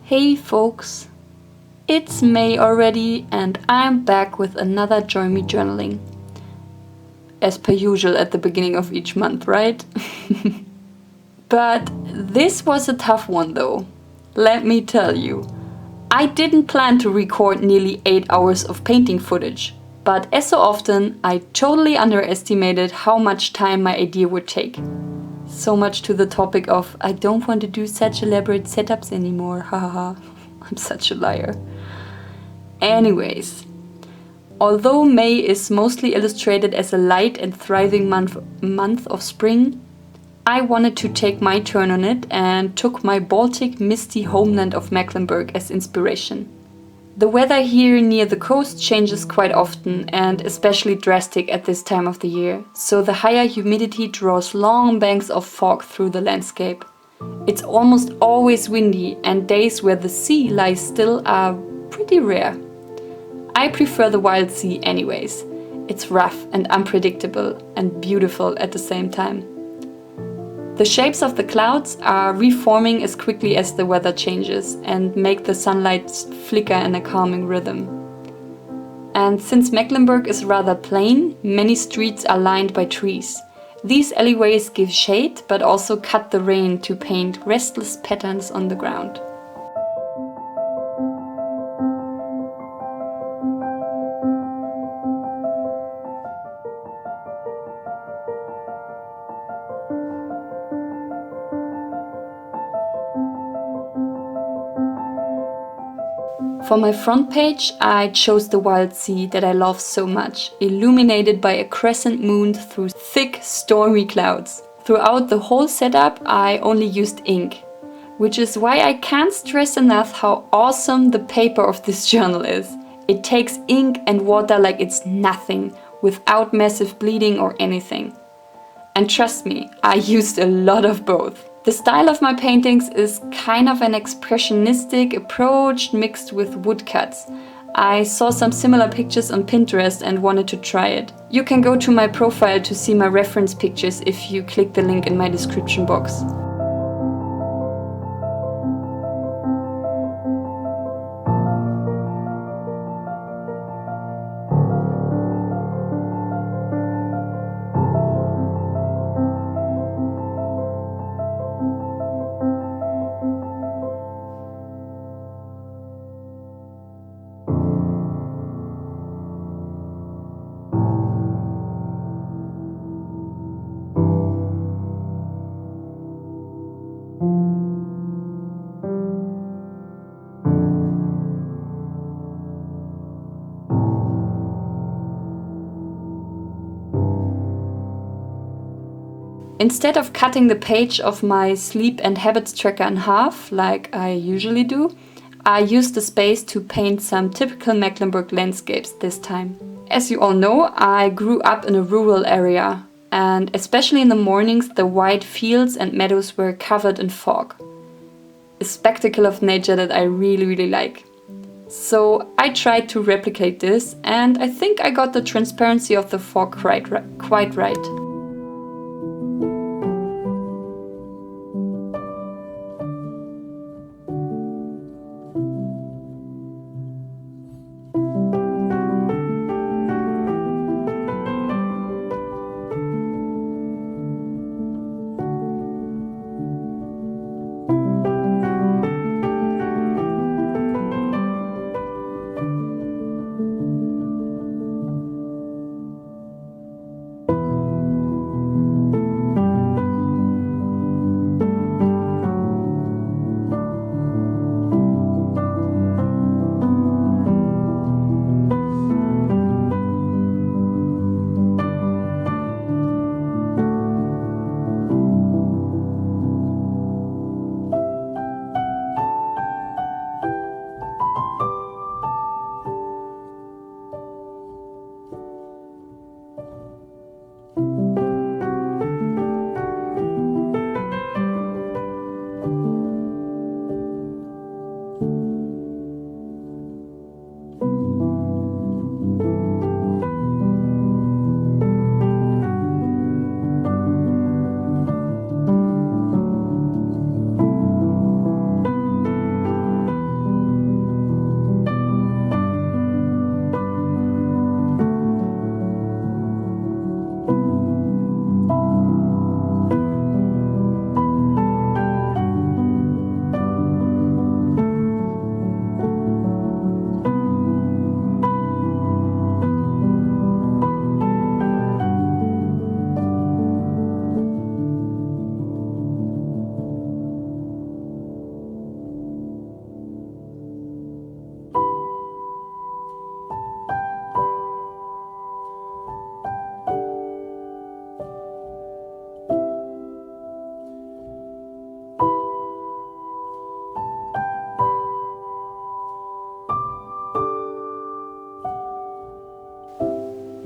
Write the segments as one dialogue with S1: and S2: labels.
S1: Hey folks, it's May already and I'm back with another Join Me Journaling. As per usual at the beginning of each month, right? But this was a tough one though. Let me tell you. I didn't plan to record nearly 8 hours of painting footage, but as so often, I totally underestimated how much time my idea would take. So much to the topic of I don't want to do such elaborate setups anymore, haha. I'm such a liar. Anyways, although May is mostly illustrated as a light and thriving month of spring, I wanted to take my turn on it and took my Baltic misty homeland of Mecklenburg as inspiration. The weather here near the coast changes quite often and especially drastic at this time of the year, so the higher humidity draws long banks of fog through the landscape. It's almost always windy and days where the sea lies still are pretty rare. I prefer the wild sea anyways. It's rough and unpredictable and beautiful at the same time. The shapes of the clouds are reforming as quickly as the weather changes and make the sunlight flicker in a calming rhythm. And since Mecklenburg is rather plain, many streets are lined by trees. These alleyways give shade but also cut the rain to paint restless patterns on the ground. For my front page, I chose the wild sea that I love so much, illuminated by a crescent moon through thick, stormy clouds. Throughout the whole setup, I only used ink, which is why I can't stress enough how awesome the paper of this journal is. It takes ink and water like it's nothing, without massive bleeding or anything. And trust me, I used a lot of both. The style of my paintings is kind of an expressionistic approach mixed with woodcuts. I saw some similar pictures on Pinterest and wanted to try it. You can go to my profile to see my reference pictures if you click the link in my description box. Instead of cutting the page of my sleep and habits tracker in half, like I usually do, I used the space to paint some typical Mecklenburg landscapes this time. As you all know, I grew up in a rural area, and especially in the mornings the wide fields and meadows were covered in fog. A spectacle of nature that I really like. So I tried to replicate this, and I think I got the transparency of the fog quite right.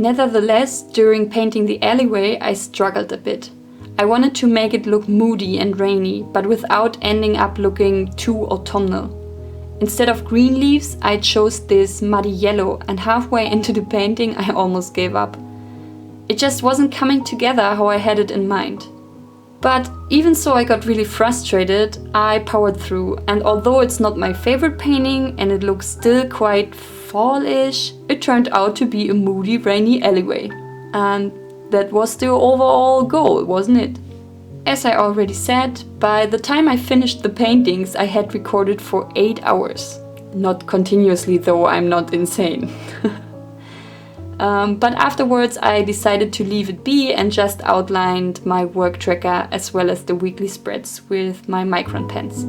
S1: Nevertheless, during painting the alleyway, I struggled a bit. I wanted to make it look moody and rainy, but without ending up looking too autumnal. Instead of green leaves, I chose this muddy yellow, and halfway into the painting I almost gave up. It just wasn't coming together how I had it in mind. But even so, I got really frustrated. I powered through, and although it's not my favorite painting and it looks still quite fallish, it turned out to be a moody, rainy alleyway. And that was the overall goal, wasn't it? As I already said, by the time I finished the paintings, I had recorded for 8 hours. Not continuously though, I'm not insane. But afterwards I decided to leave it be and just outlined my work tracker as well as the weekly spreads with my micron pens.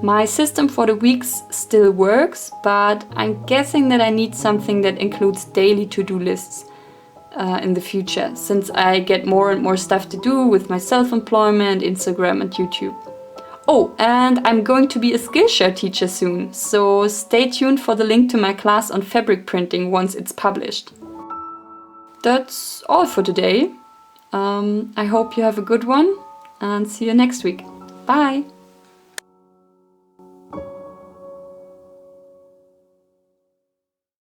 S1: My system for the weeks still works, but I'm guessing that I need something that includes daily to-do lists in the future, since I get more and more stuff to do with my self-employment, Instagram and YouTube. Oh, and I'm going to be a Skillshare teacher soon, so stay tuned for the link to my class on fabric printing once it's published. That's all for today. I hope you have a good one and see you next week. Bye!